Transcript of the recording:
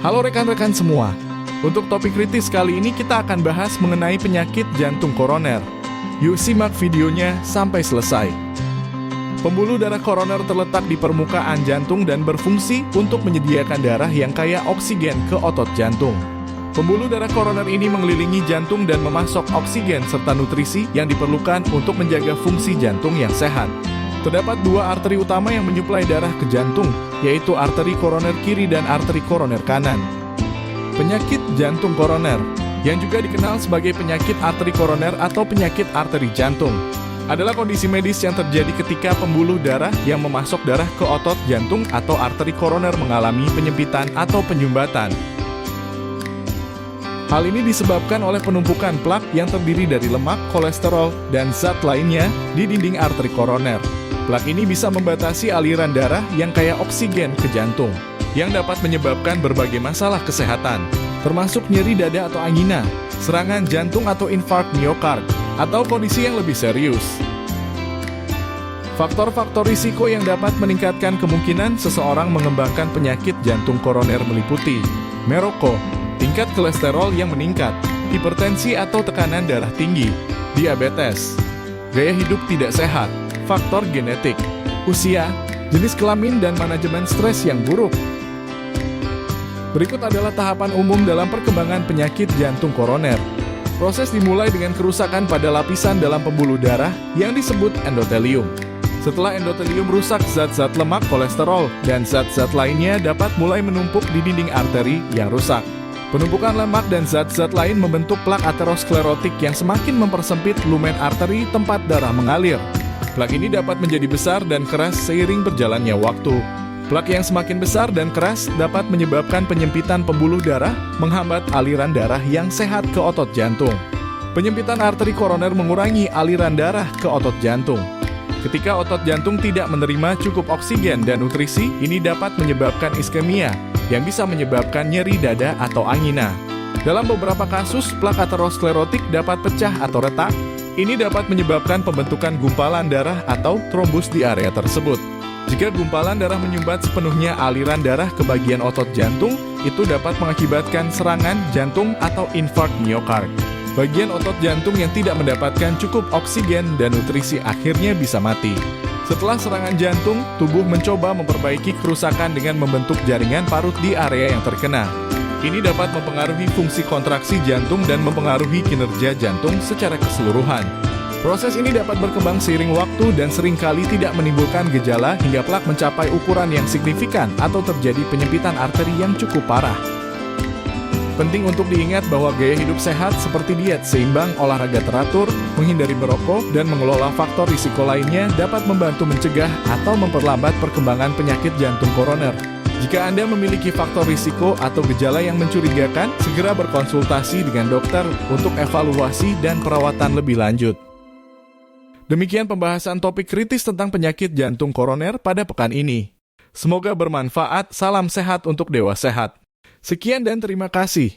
Halo rekan-rekan semua, untuk topik kritis kali ini kita akan bahas mengenai penyakit jantung koroner. Yuk simak videonya sampai selesai. Pembuluh darah koroner terletak di permukaan jantung dan berfungsi untuk menyediakan darah yang kaya oksigen ke otot jantung. Pembuluh darah koroner ini mengelilingi jantung dan memasok oksigen serta nutrisi yang diperlukan untuk menjaga fungsi jantung yang sehat. Terdapat dua arteri utama yang menyuplai darah ke jantung, yaitu arteri koroner kiri dan arteri koroner kanan. Penyakit jantung koroner, yang juga dikenal sebagai penyakit arteri koroner atau penyakit arteri jantung, adalah kondisi medis yang terjadi ketika pembuluh darah yang memasok darah ke otot jantung atau arteri koroner mengalami penyempitan atau penyumbatan. Hal ini disebabkan oleh penumpukan plak yang terdiri dari lemak, kolesterol, dan zat lainnya di dinding arteri koroner. Plak ini bisa membatasi aliran darah yang kaya oksigen ke jantung, yang dapat menyebabkan berbagai masalah kesehatan, termasuk nyeri dada atau angina, serangan jantung atau infark miokard, atau kondisi yang lebih serius. Faktor-faktor risiko yang dapat meningkatkan kemungkinan seseorang mengembangkan penyakit jantung koroner meliputi merokok, tingkat kolesterol yang meningkat, hipertensi atau tekanan darah tinggi, diabetes, gaya hidup tidak sehat, faktor genetik, usia, jenis kelamin, dan manajemen stres yang buruk. Berikut adalah tahapan umum dalam perkembangan penyakit jantung koroner. Proses dimulai dengan kerusakan pada lapisan dalam pembuluh darah yang disebut endotelium. Setelah endotelium rusak, zat-zat lemak, kolesterol, dan zat-zat lainnya dapat mulai menumpuk di dinding arteri yang rusak. Penumpukan lemak dan zat-zat lain membentuk plak aterosklerotik yang semakin mempersempit lumen arteri tempat darah mengalir. Plak ini dapat menjadi besar dan keras seiring berjalannya waktu. Plak yang semakin besar dan keras dapat menyebabkan penyempitan pembuluh darah, menghambat aliran darah yang sehat ke otot jantung. Penyempitan arteri koroner mengurangi aliran darah ke otot jantung. Ketika otot jantung tidak menerima cukup oksigen dan nutrisi, ini dapat menyebabkan iskemia, yang bisa menyebabkan nyeri dada atau angina. Dalam beberapa kasus, plak aterosklerotik dapat pecah atau retak. Ini dapat menyebabkan pembentukan gumpalan darah atau trombus di area tersebut. Jika gumpalan darah menyumbat sepenuhnya aliran darah ke bagian otot jantung, itu dapat mengakibatkan serangan jantung atau infark miokard. Bagian otot jantung yang tidak mendapatkan cukup oksigen dan nutrisi akhirnya bisa mati. Setelah serangan jantung, tubuh mencoba memperbaiki kerusakan dengan membentuk jaringan parut di area yang terkena. Ini dapat mempengaruhi fungsi kontraksi jantung dan mempengaruhi kinerja jantung secara keseluruhan. Proses ini dapat berkembang seiring waktu dan seringkali tidak menimbulkan gejala hingga plak mencapai ukuran yang signifikan atau terjadi penyempitan arteri yang cukup parah. Penting untuk diingat bahwa gaya hidup sehat seperti diet seimbang, olahraga teratur, menghindari merokok, dan mengelola faktor risiko lainnya dapat membantu mencegah atau memperlambat perkembangan penyakit jantung koroner. Jika Anda memiliki faktor risiko atau gejala yang mencurigakan, segera berkonsultasi dengan dokter untuk evaluasi dan perawatan lebih lanjut. Demikian pembahasan topik kritis tentang penyakit jantung koroner pada pekan ini. Semoga bermanfaat, salam sehat untuk Dewa Sehat. Sekian dan terima kasih.